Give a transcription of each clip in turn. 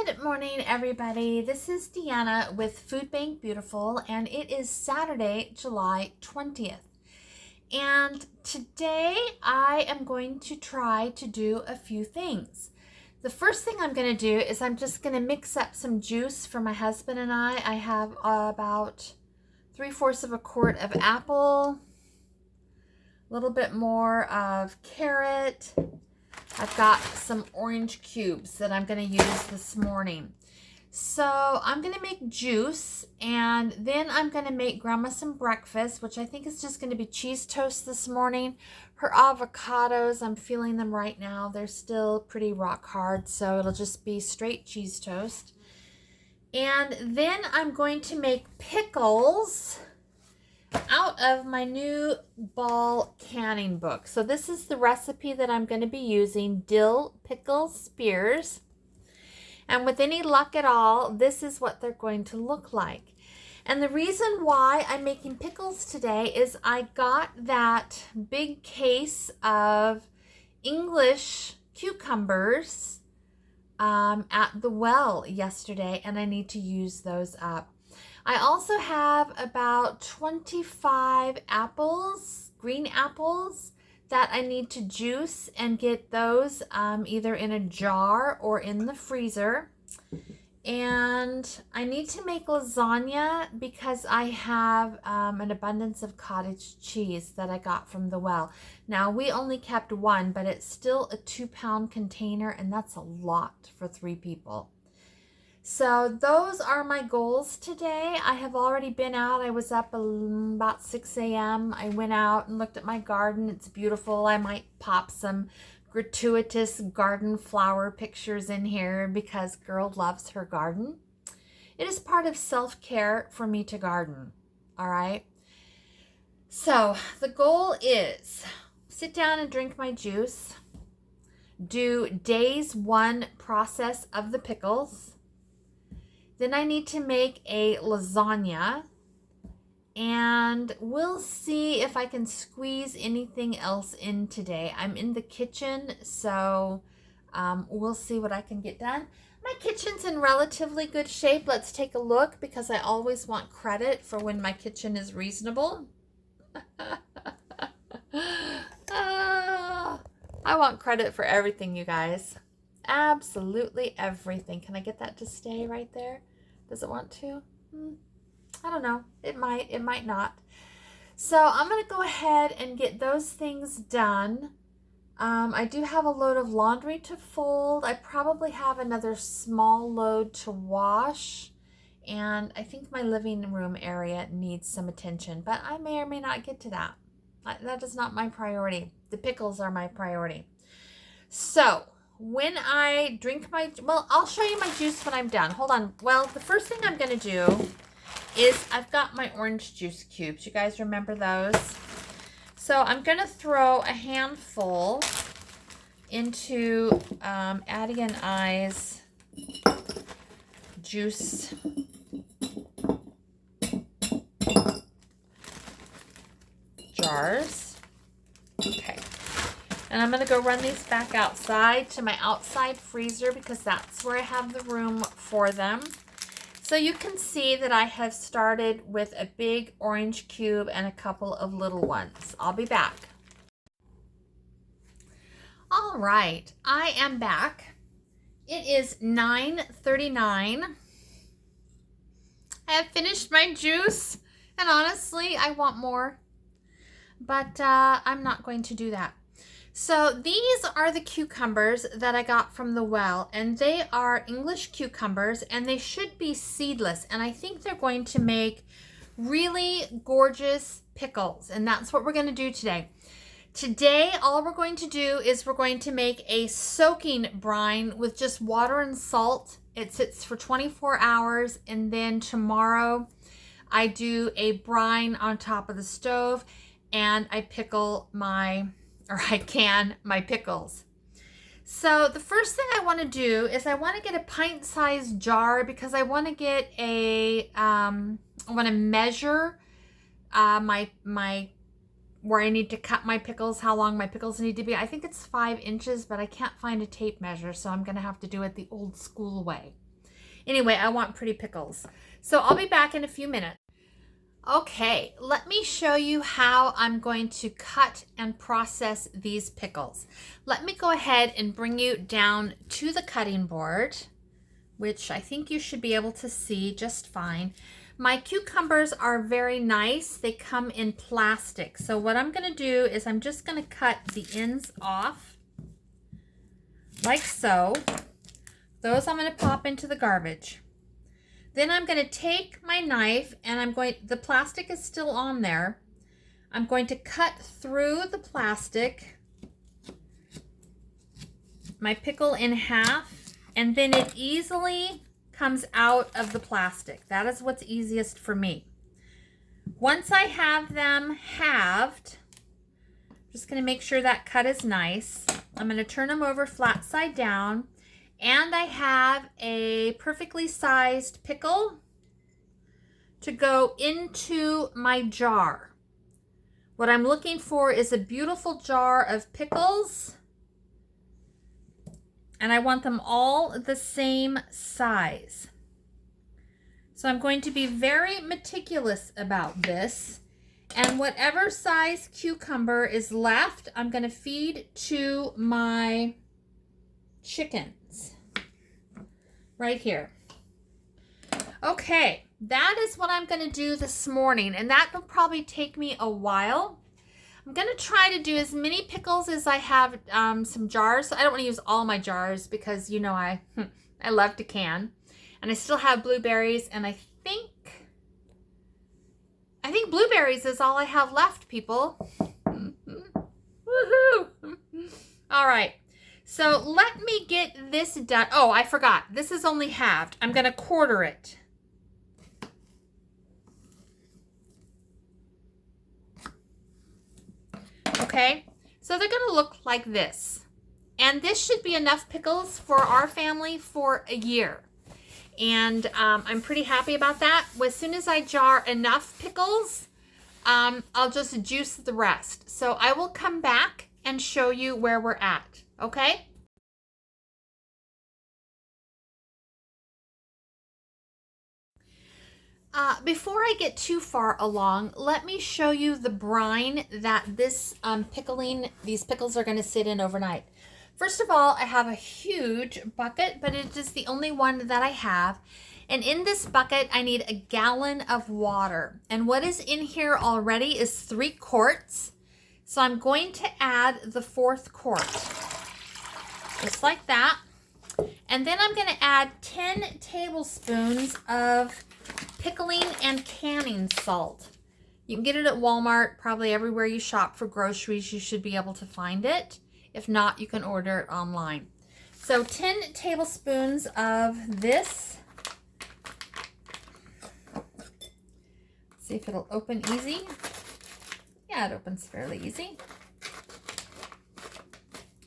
Good morning, everybody. This is Deanna with Food Bank Beautiful, and it is Saturday, July 20th. And today I am going to try to do a few things. The first thing I'm going to do is I'm just going to mix up some juice for my husband and I. I have about 3/4 of a quart of apple, a little bit more of carrot. I've got some orange cubes that I'm going to use this morning. So I'm going to make juice, and then I'm going to make Grandma some breakfast, which I think is just going to be cheese toast this morning. Her avocados, I'm feeling them right now. They're still pretty rock hard, so it'll just be straight cheese toast. And then I'm going to make pickles out of my new ball canning book. So this is the recipe that I'm going to be using, dill pickle spears. And with any luck at all, this is what they're going to look like. And the reason why I'm making pickles today is I got that big case of English cucumbers at the well yesterday, and I need to use those up. I also have about 25 apples, green apples, that I need to juice and get those either in a jar or in the freezer. And I need to make lasagna because I have an abundance of cottage cheese that I got from the well. Now, we only kept one, but it's still a 2-pound container, and that's a lot for 3 people. So those are my goals today. I have already been out. I was up about 6 a.m. I went out and looked at my garden. It's beautiful. I might pop some gratuitous garden flower pictures in here because girl loves her garden. It is part of self-care for me to garden. All right. So the goal is sit down and drink my juice, do days 1 process of the pickles. Then I need to make a lasagna, and we'll see if I can squeeze anything else in today. I'm in the kitchen, so we'll see what I can get done. My kitchen's in relatively good shape. Let's take a look, because I always want credit for when my kitchen is reasonable. I want credit for everything, you guys. Absolutely everything. Can I get that to stay right there? Does it want to? I don't know. It might not. So I'm going to go ahead and get those things done. I do have a load of laundry to fold. I probably have another small load to wash. And I think my living room area needs some attention, but I may or may not get to that. That is not my priority. The pickles are my priority. So when I drink I'll show you my juice when I'm done. Hold on. Well, the first thing I'm going to do is I've got my orange juice cubes. You guys remember those? So I'm going to throw a handful into Addie and I's juice jars. Okay. And I'm going to go run these back outside to my outside freezer, because that's where I have the room for them. So you can see that I have started with a big orange cube and a couple of little ones. I'll be back. All right, I am back. It is 9:39. I have finished my juice, and honestly, I want more, but I'm not going to do that. So these are the cucumbers that I got from the well, and they are English cucumbers, and they should be seedless, and I think they're going to make really gorgeous pickles, and that's what we're going to do today. Today, all we're going to do is we're going to make a soaking brine with just water and salt. It sits for 24 hours, and then tomorrow I do a brine on top of the stove, and I can my pickles. So the first thing I want to do is I want to get a pint-sized jar, because I want to get I want to measure my where I need to cut my pickles, how long my pickles need to be. I think it's 5 inches, but I can't find a tape measure, so I'm going to have to do it the old school way. Anyway, I want pretty pickles. So I'll be back in a few minutes. Okay, let me show you how I'm going to cut and process these pickles. Let me go ahead and bring you down to the cutting board, which I think you should be able to see just fine. My cucumbers are very nice. They come in plastic. So what I'm going to do is I'm just going to cut the ends off like so. Those I'm going to pop into the garbage. Then I'm going to take my knife and the plastic is still on there. I'm going to cut through the plastic, my pickle in half, and then it easily comes out of the plastic. That is what's easiest for me. Once I have them halved, I'm just going to make sure that cut is nice. I'm going to turn them over flat side down. And I have a perfectly sized pickle to go into my jar. What I'm looking for is a beautiful jar of pickles. And I want them all the same size. So I'm going to be very meticulous about this. And whatever size cucumber is left, I'm going to feed to my chickens right here. Okay, that is what I'm going to do this morning, and that will probably take me a while. I'm going to try to do as many pickles as I have some jars. I don't want to use all my jars because, you know, I love to can. And I still have blueberries, and I think blueberries is all I have left, people. Woohoo! All right. So let me get this done. Oh, I forgot. This is only halved. I'm going to quarter it. Okay, so they're going to look like this. And this should be enough pickles for our family for a year. And I'm pretty happy about that. As soon as I jar enough pickles, I'll just juice the rest. So I will come back and show you where we're at. Okay? Before I get too far along, let me show you the brine that these pickles are going to sit in overnight. First of all, I have a huge bucket, but it is the only one that I have. And in this bucket, I need a gallon of water. And what is in here already is 3 quarts. So I'm going to add the 4th quart. Just like that. And then I'm going to add 10 tablespoons of pickling and canning salt. You can get it at Walmart, probably everywhere you shop for groceries, you should be able to find it. If not, you can order it online. So 10 tablespoons of this. See if it'll open easy. Yeah, it opens fairly easy.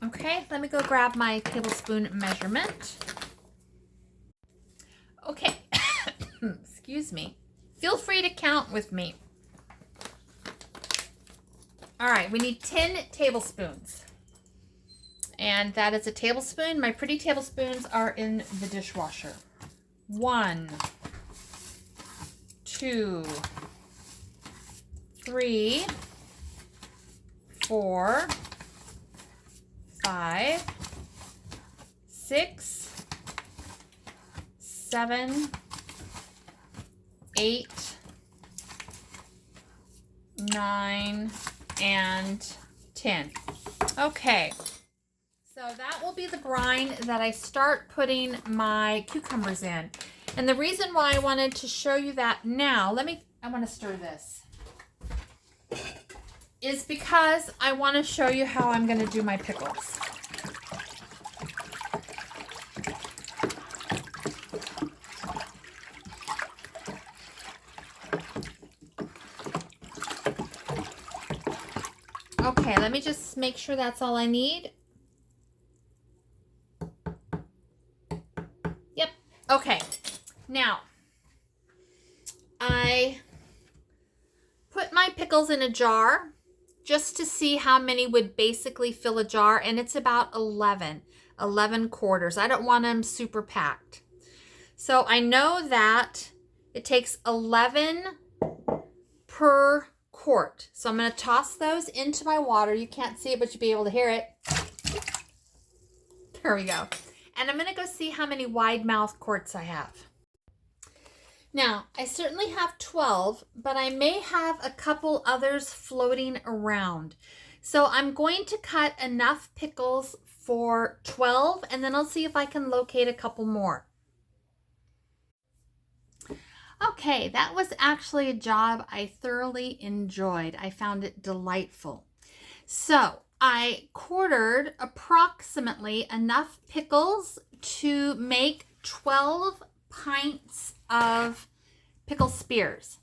Okay, let me go grab my tablespoon measurement. Okay, excuse me. Feel free to count with me. All right, we need 10 tablespoons. And that is a tablespoon. My pretty tablespoons are in the dishwasher. 1, 2, 3, 4, 5, 6, 7, 8, 9, and 10. Okay, so that will be the brine that I start putting my cucumbers in. And the reason why I wanted to show you that now, I want to stir this, is because I want to show you how I'm going to do my pickles. Okay, let me just make sure that's all I need. Yep, okay. Now, I put my pickles in a jar just to see how many would basically fill a jar, and it's about 11 quarters. I don't want them super packed. So I know that it takes 11 per quart. So I'm going to toss those into my water. You can't see it, but you'll be able to hear it. There we go. And I'm going to go see how many wide mouth quarts I have. Now, I certainly have 12, but I may have a couple others floating around. So I'm going to cut enough pickles for 12, and then I'll see if I can locate a couple more. Okay, that was actually a job I thoroughly enjoyed. I found it delightful. So I quartered approximately enough pickles to make 12 pints of pickle spears,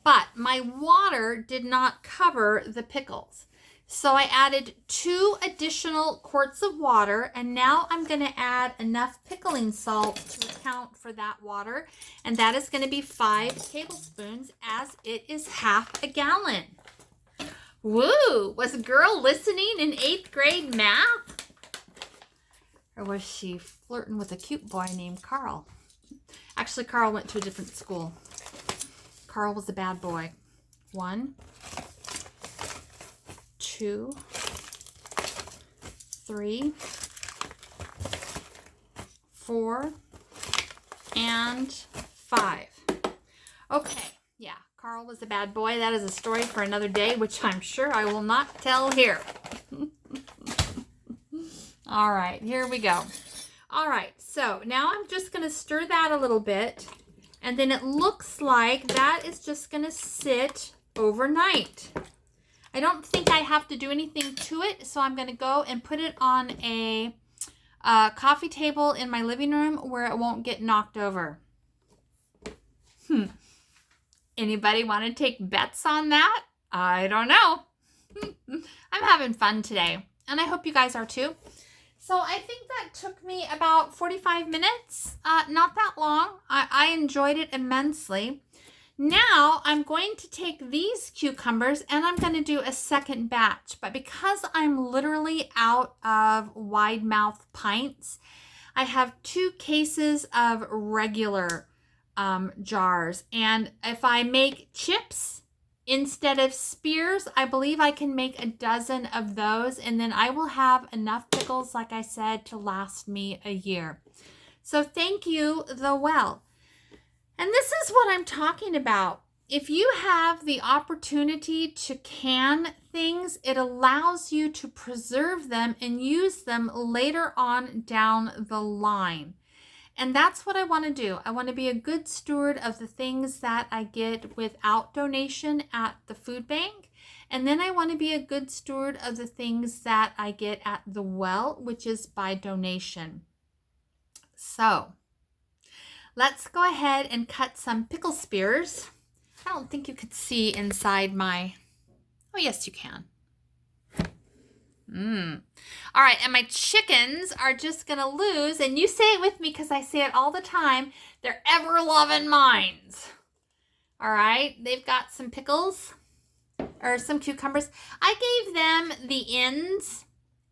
but my water did not cover the pickles. So I added 2 additional quarts of water, and now I'm going to add enough pickling salt to account for that water, and that is going to be 5 tablespoons as it is half a gallon. Woo! Was a girl listening in 8th grade math? Or was she flirting with a cute boy named Carl? Actually, Carl went to a different school. Carl was a bad boy. 1, 2, 3, 4, and 5. Okay, yeah, Carl was a bad boy. That is a story for another day, which I'm sure I will not tell here. All right, here we go. All right, so now I'm just going to stir that a little bit, and then it looks like that is just going to sit overnight. I don't think I have to do anything to it, so I'm going to go and put it on a coffee table in my living room where it won't get knocked over. Anybody want to take bets on that? I don't know. I'm having fun today, and I hope you guys are too. So I think that took me about 45 minutes, not that long. I enjoyed it immensely. Now I'm going to take these cucumbers and I'm going to do a second batch. But because I'm literally out of wide mouth pints, I have 2 cases of regular jars. And if I make chips instead of spears, I believe I can make a dozen of those. And then I will have enough pickles, like I said, to last me a year. So thank you, The Well. And this is what I'm talking about. If you have the opportunity to can things, it allows you to preserve them and use them later on down the line. And that's what I want to do. I want to be a good steward of the things that I get without donation at the food bank. And then I want to be a good steward of the things that I get at the well, which is by donation. So let's go ahead and cut some pickle spears. I don't think you could see inside my... Oh, yes, you can. All right, and my chickens are just going to lose, and you say it with me because I say it all the time, they're ever-loving minds. All right, they've got some pickles, or some cucumbers. I gave them the ends,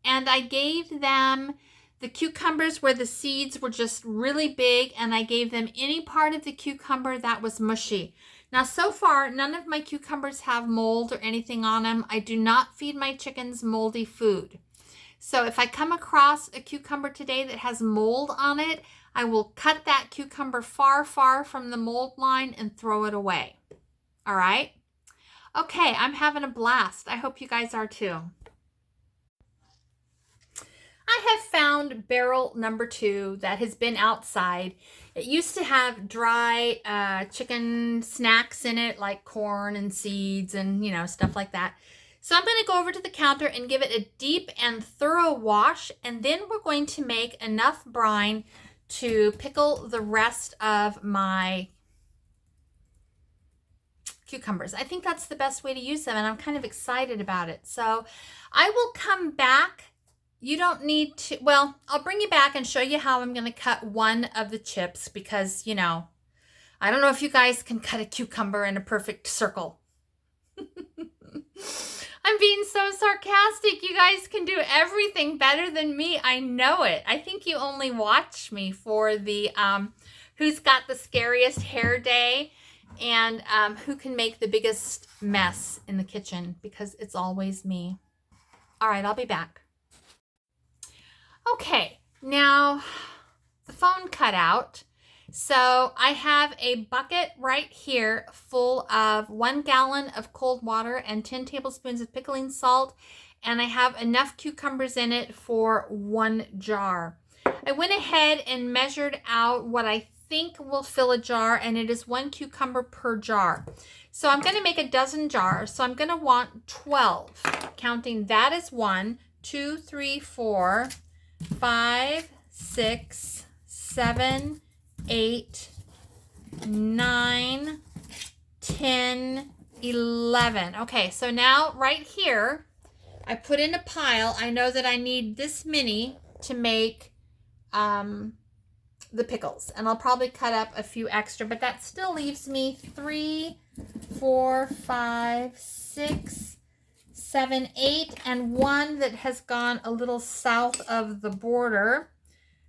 and I gave them the cucumbers where the seeds were just really big, and I gave them any part of the cucumber that was mushy. Now, so far, none of my cucumbers have mold or anything on them. I do not feed my chickens moldy food. So if I come across a cucumber today that has mold on it, I will cut that cucumber far, far from the mold line and throw it away. All right? Okay, I'm having a blast. I hope you guys are too. I have found barrel number 2 that has been outside. It used to have dry chicken snacks in it, like corn and seeds and, stuff like that. So I'm going to go over to the counter and give it a deep and thorough wash. And then we're going to make enough brine to pickle the rest of my cucumbers. I think that's the best way to use them, and I'm kind of excited about it. So I will come back. You don't need to, well, I'll bring you back and show you how I'm going to cut one of the chips because, I don't know if you guys can cut a cucumber in a perfect circle. I'm being so sarcastic. You guys can do everything better than me. I know it. I think you only watch me for the who's got the scariest hair day, and who can make the biggest mess in the kitchen, because it's always me. All right, I'll be back. Okay, now the phone cut out. So I have a bucket right here full of 1 gallon of cold water and 10 tablespoons of pickling salt, and I have enough cucumbers in it for 1 jar. I went ahead and measured out what I think will fill a jar, and it is 1 cucumber per jar. So I'm going to make a dozen jars, so I'm going to want 12, counting that as 1, 2, 3, 4, 5, 6, 7, 8, 9, 10, 11. Okay, so now right here, I put in a pile. I know that I need this many to make the pickles, and I'll probably cut up a few extra, but that still leaves me 3, 4, 5, 6, 7, 8, and 1 that has gone a little south of the border.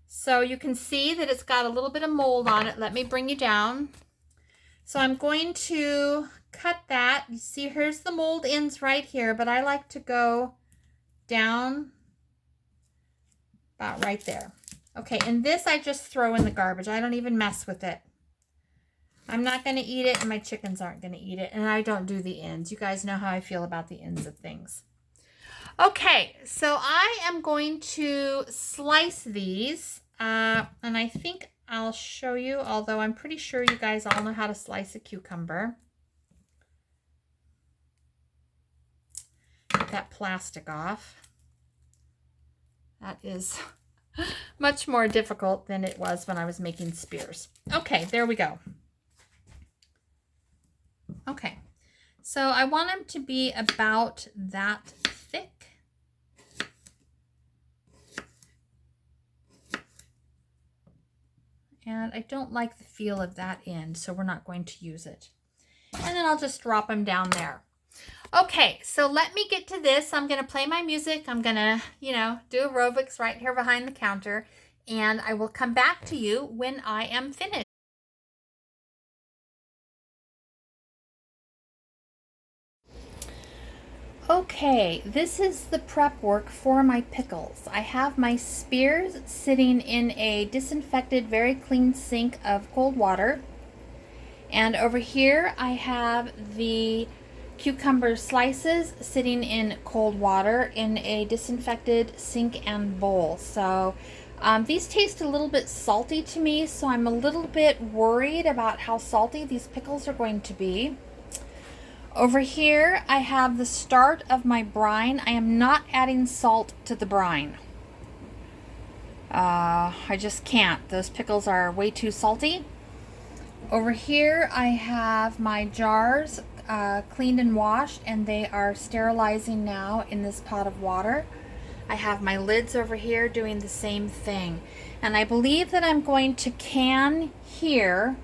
So you can see that it's got a little bit of mold on it. Let me bring you down. So I'm going to cut that. You see, here's the mold ends right here, but I like to go down about right there. Okay, and this I just throw in the garbage. I don't even mess with it. I'm not going to eat it, and my chickens aren't going to eat it, and I don't do the ends. You guys know how I feel about the ends of things. Okay, so I am going to slice these, and I think I'll show you, although I'm pretty sure you guys all know how to slice a cucumber. Get that plastic off. That is much more difficult than it was when I was making spears. Okay, there we go. Okay, so I want them to be about that thick. And I don't like the feel of that end, so we're not going to use it. And then I'll just drop them down there. Okay, so let me get to this. I'm going to play my music. I'm going to, do aerobics right here behind the counter. And I will come back to you when I am finished. Okay, this is the prep work for my pickles. I have my spears sitting in a disinfected, very clean sink of cold water. And over here I have the cucumber slices sitting in cold water in a disinfected sink and bowl. So these taste a little bit salty to me, so I'm a little bit worried about how salty these pickles are going to be. Over here I have the start of my brine. I am not adding salt to the brine. I just can't. Those pickles are way too salty. Over here I have my jars cleaned and washed, and they are sterilizing now in this pot of water. I have my lids over here doing the same thing. And I believe that I'm going to can here,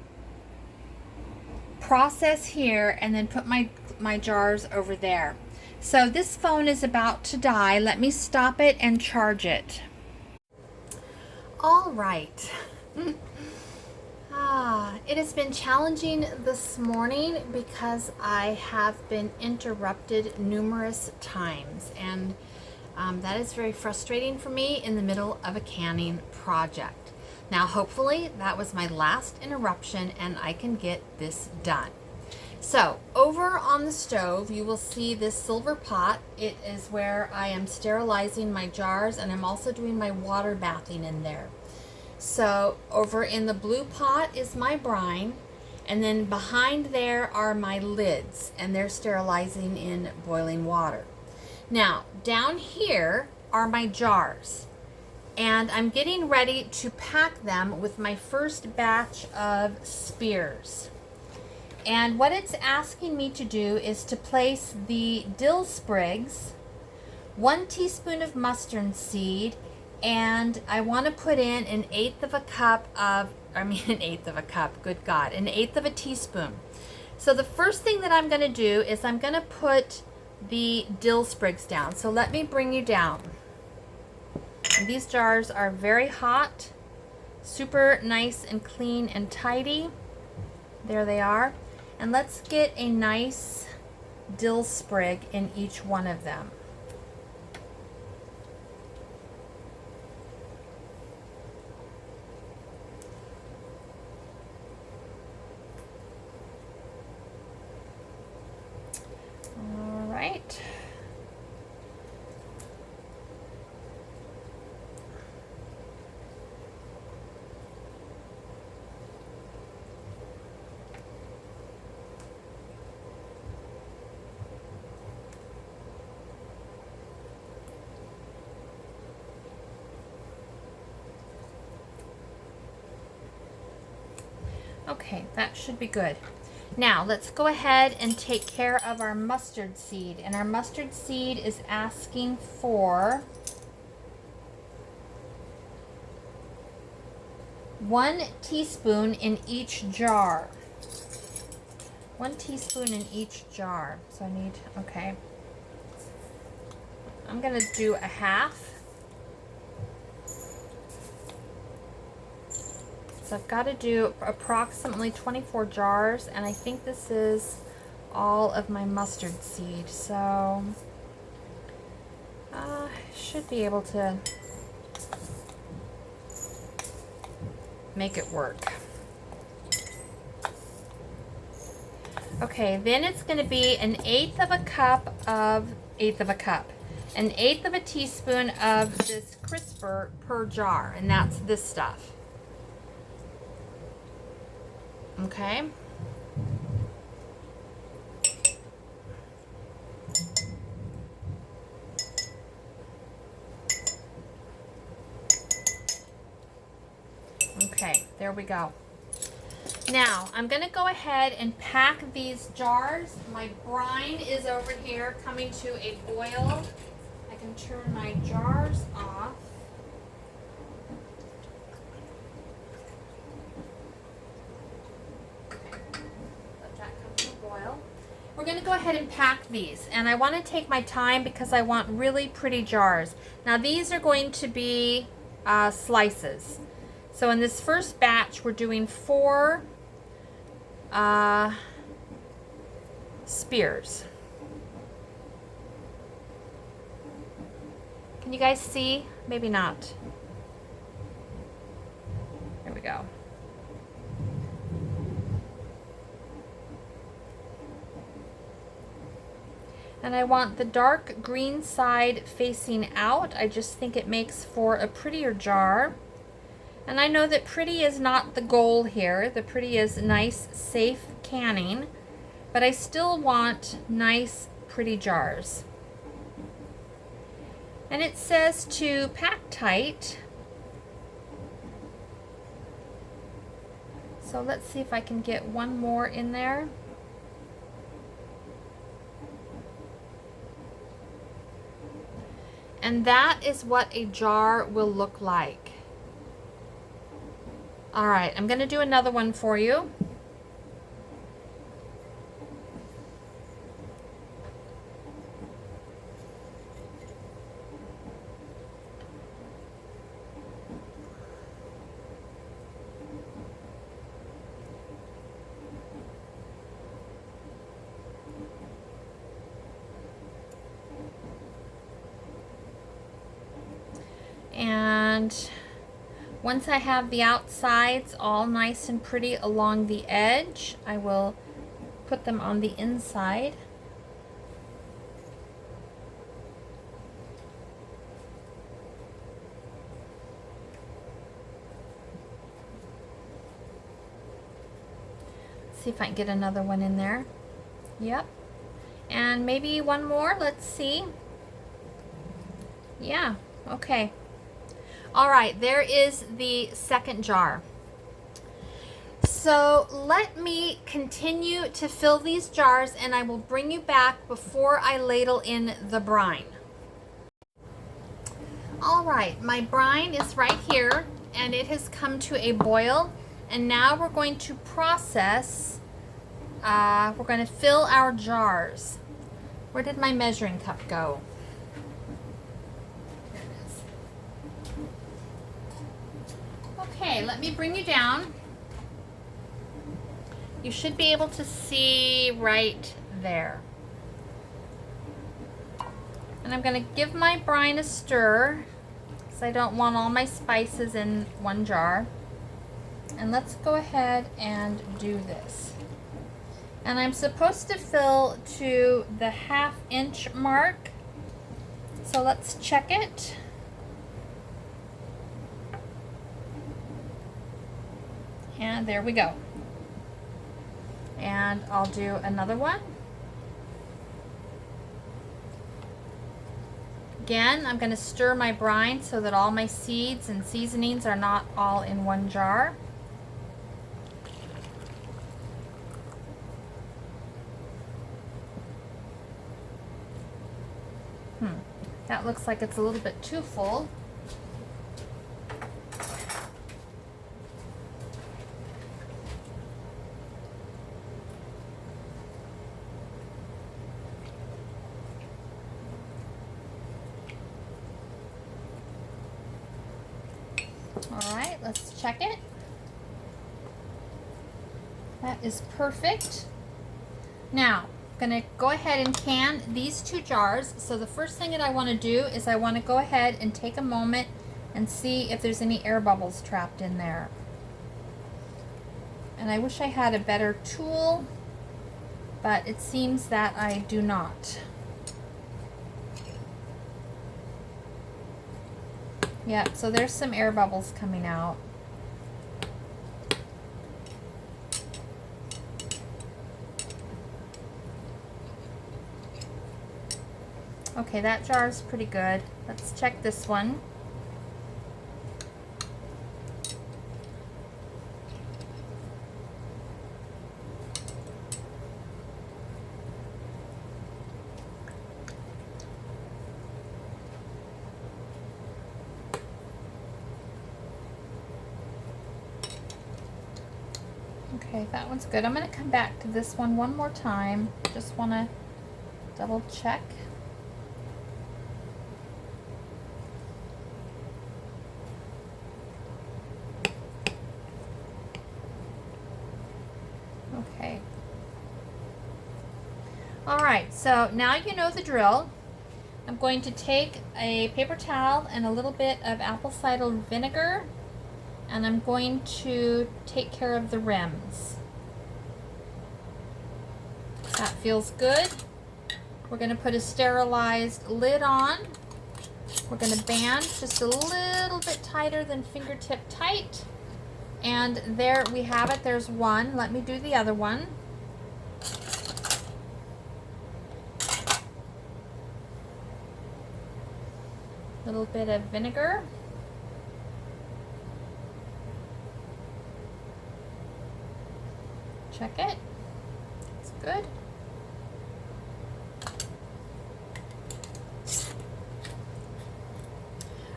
process here, and then put my jars over there. So this phone is about to die. Let me stop it and charge it. All right. It has been challenging this morning because I have been interrupted numerous times, and that is very frustrating for me in the middle of a canning project. Now hopefully that was my last interruption and I can get this done. So over on the stove you will see this silver pot. It is where I am sterilizing my jars, and I'm also doing my water bathing in there. So over in the blue pot is my brine, and then behind there are my lids, and they're sterilizing in boiling water. Now down here are my jars, and I'm getting ready to pack them with my first batch of spears. And what it's asking me to do is to place the dill sprigs, 1 teaspoon of mustard seed, and I want to put in an eighth of a teaspoon. So the first thing that I'm going to do is I'm going to put the dill sprigs down. So let me bring you down. And these jars are very hot, super nice and clean and tidy. There they are. And let's get a nice dill sprig in each one of them. All right. Okay, that should be good. Now let's go ahead and take care of our mustard seed. And our mustard seed is asking for 1 teaspoon in each jar. 1 teaspoon in each jar. So I need, okay. I'm gonna do a half. So I've got to do approximately 24 jars, and I think this is all of my mustard seed. So I should be able to make it work. Okay, then it's going to be an 1/8 of a cup of, 1/8 of a cup, an 1/8 of a teaspoon of this crisper per jar, and that's this stuff. Okay. Okay, there we go. Now, I'm going to go ahead and pack these jars. My brine is over here coming to a boil. I can turn my jars off. We're going to go ahead and pack these, and I want to take my time because I want really pretty jars. Now these are going to be slices. So in this first batch we're doing 4 spears. Can you guys see? Maybe not. There we go. And I want the dark green side facing out. I just think it makes for a prettier jar. And I know that pretty is not the goal here. The pretty is nice, safe canning. But I still want nice, pretty jars. And it says to pack tight. So let's see if I can get one more in there. And that is what a jar will look like. All right, I'm going to do another one for you. And once I have the outsides all nice and pretty along the edge, I will put them on the inside. See if I can get another one in there. Yep. And maybe one more. Let's see. Yeah, okay. All right, there is the second jar. So let me continue to fill these jars, and I will bring you back before I ladle in the brine. All right, my brine is right here, and it has come to a boil. And now we're going to process, we're going to fill our jars. Where did my measuring cup go? Okay, let me bring you down. You should be able to see right there. And I'm going to give my brine a stir because I don't want all my spices in one jar. And let's go ahead and do this. And I'm supposed to fill to the 1/2 inch mark. So let's check it. And there we go. And I'll do another one. Again, I'm going to stir my brine so that all my seeds and seasonings are not all in one jar. That looks like it's a little bit too full. All right, let's check it. That is perfect. Now, I'm going to go ahead and can these 2 jars. So the first thing that I want to do is I want to go ahead and take a moment and see if there's any air bubbles trapped in there. And I wish I had a better tool, but it seems that I do not. Yeah, so there's some air bubbles coming out. Okay, that jar is pretty good. Let's check this one. Okay, that one's good. I'm going to come back to this one more time. Just want to double check. Okay. All right, so now you know the drill. I'm going to take a paper towel and a little bit of apple cider vinegar, and I'm going to take care of the rims. That feels good. We're going to put a sterilized lid on. We're going to band just a little bit tighter than fingertip tight. And there we have it. There's one. Let me do the other one. Little bit of vinegar. Check it. It's good.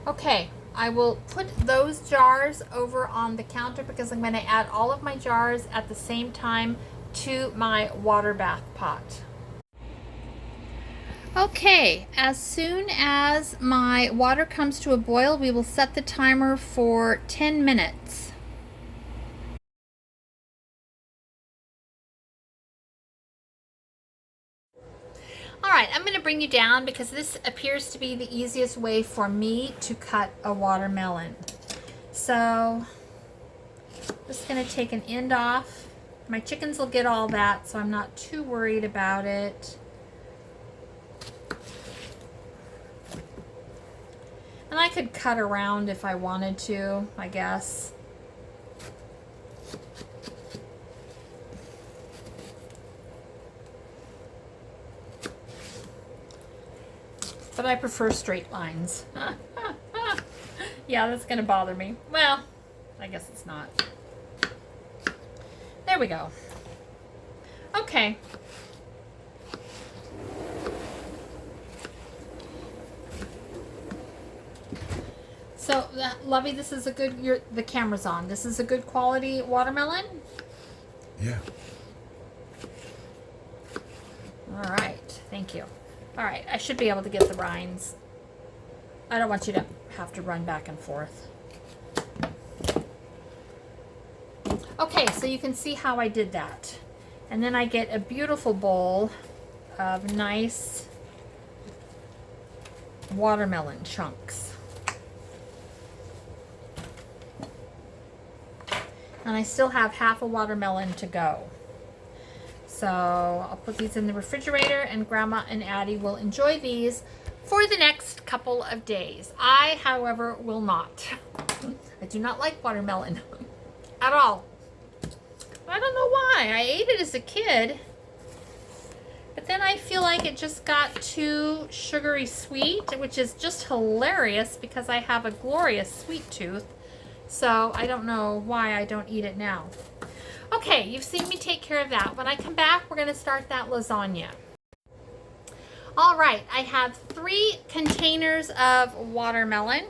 Okay, I will put those jars over on the counter because I'm going to add all of my jars at the same time to my water bath pot. Okay, as soon as my water comes to a boil, we will set the timer for 10 minutes. All right, I'm going to bring you down because this appears to be the easiest way for me to cut a watermelon. So, I'm just going to take an end off. My chickens will get all that, so I'm not too worried about it. And I could cut around if I wanted to, I guess. But I prefer straight lines. Yeah, that's going to bother me. Well, I guess it's not. There we go. Okay. So, Lovey, this is a good, the camera's on. This is a good quality watermelon? Yeah. All right, thank you. All right, I should be able to get the rinds. I don't want you to have to run back and forth. Okay, so you can see how I did that. And then I get a beautiful bowl of nice watermelon chunks. And I still have half a watermelon to go. So I'll put these in the refrigerator and Grandma and Addie will enjoy these for the next couple of days. I, however, will not. I do not like watermelon at all. I don't know why. I ate it as a kid, but then I feel like it just got too sugary sweet, which is just hilarious because I have a glorious sweet tooth. So I don't know why I don't eat it now. Okay, you've seen me take care of that. When I come back, we're going to start that lasagna. All right, I have 3 containers of watermelon.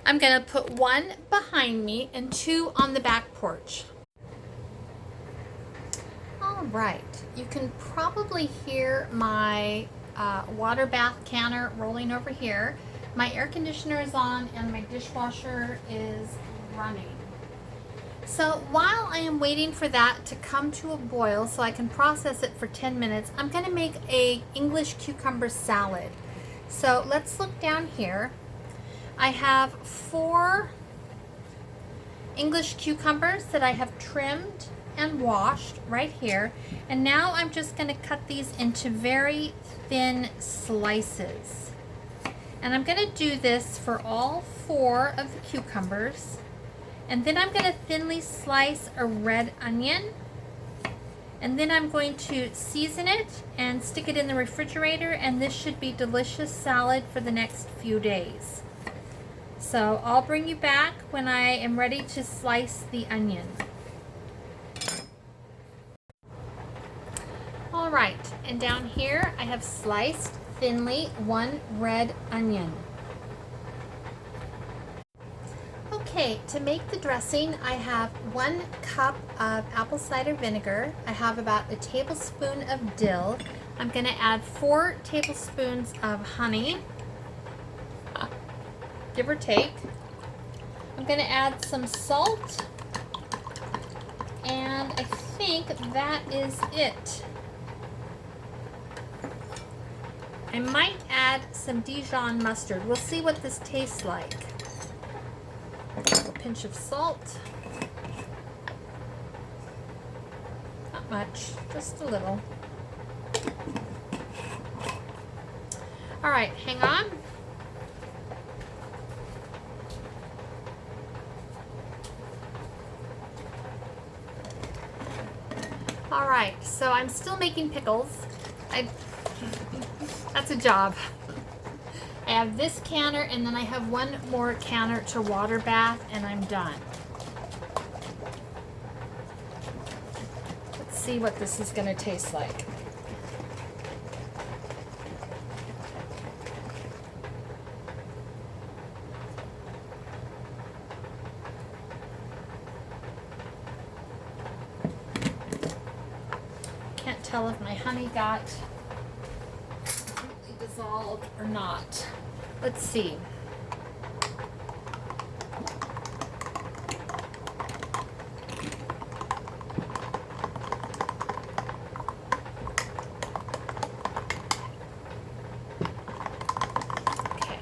I'm going to put 1 behind me and 2 on the back porch. All right, you can probably hear my water bath canner rolling over here. My air conditioner is on and my dishwasher is running. So while I am waiting for that to come to a boil so I can process it for 10 minutes, I'm going to make a English cucumber salad. So let's look down here. I have 4 English cucumbers that I have trimmed and washed right here. And now I'm just going to cut these into very thin slices. And I'm going to do this for all 4 of the cucumbers. And then I'm going to thinly slice a red onion. And then I'm going to season it and stick it in the refrigerator. And this should be delicious salad for the next few days. So I'll bring you back when I am ready to slice the onion. All right, and down here I have sliced thinly 1 red onion. Okay, to make the dressing, I have 1 cup of apple cider vinegar. I have about a tablespoon of dill. I'm going to add 4 tablespoons of honey, give or take. I'm going to add some salt, and I think that is it. I might add some Dijon mustard. We'll see what this tastes like. A pinch of salt. Not much, just a little. All right, hang on. All right, so I'm still making pickles. That's a job. I have this canner and then I have 1 more canner to water bath and I'm done. Let's see what this is going to taste like. Can't tell if my honey got dissolved or not. Let's see. Okay.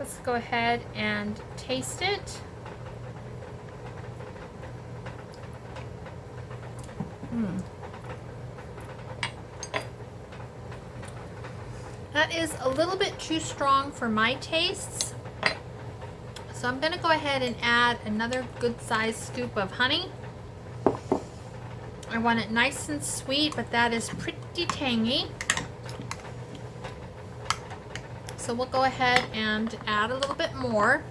Let's go ahead and taste it. That is a little bit too strong for my tastes. So I'm going to go ahead and add another good sized scoop of honey. I want it nice and sweet, but that is pretty tangy. So we'll go ahead and add a little bit more.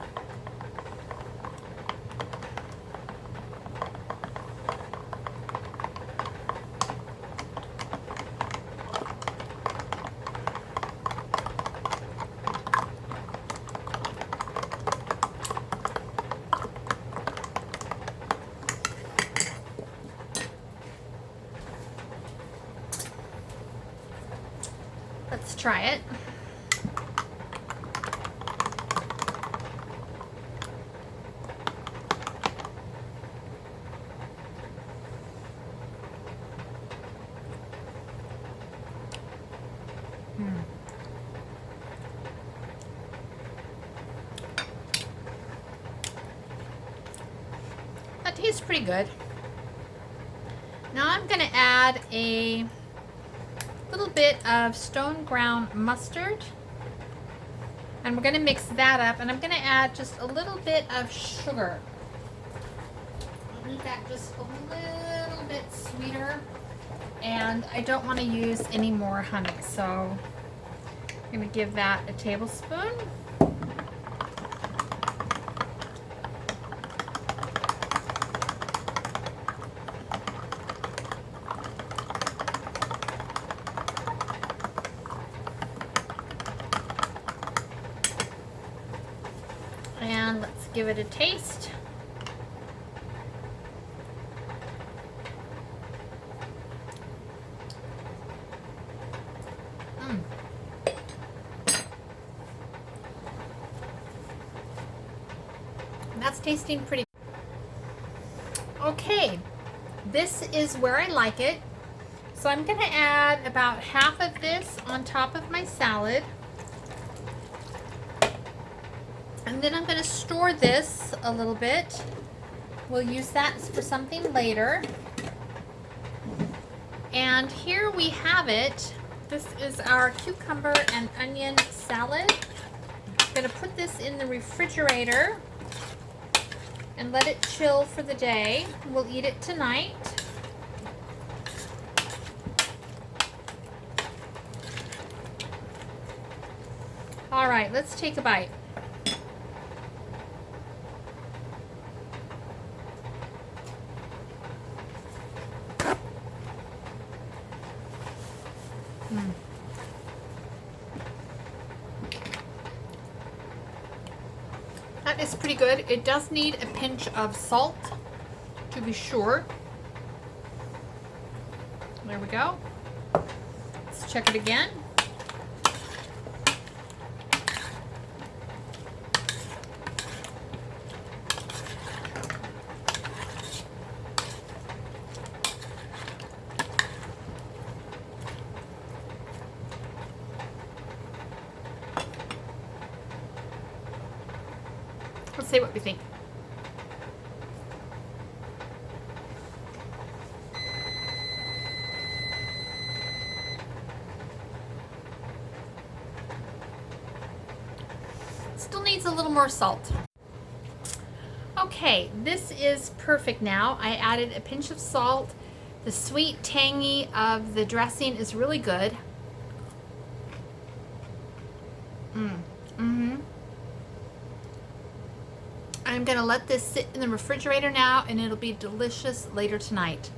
let's try it. That tastes pretty good. Now I'm going to add a little bit of stone ground mustard, and we're going to mix that up, and I'm going to add just a little bit of sugar. I need that just a little bit sweeter, and I don't want to use any more honey, so I'm going to give that a tablespoon. And let's give it a taste. That's tasting pretty. Okay, this is where I like it. So I'm going to add about half of this on top of my salad. And then I'm going to store this a little bit. We'll use that for something later. And here we have it. This is our cucumber and onion salad. I'm going to put this in the refrigerator and let it chill for the day. We'll eat it tonight. All right, let's take a bite. That is pretty good. It does need a pinch of salt to be sure. There we go. Let's check it again. Let's see what we think. Still needs a little more salt. Okay, this is perfect now. I added a pinch of salt. The sweet tangy of the dressing is really good. I'm going to let this sit in the refrigerator now, and it'll be delicious later tonight.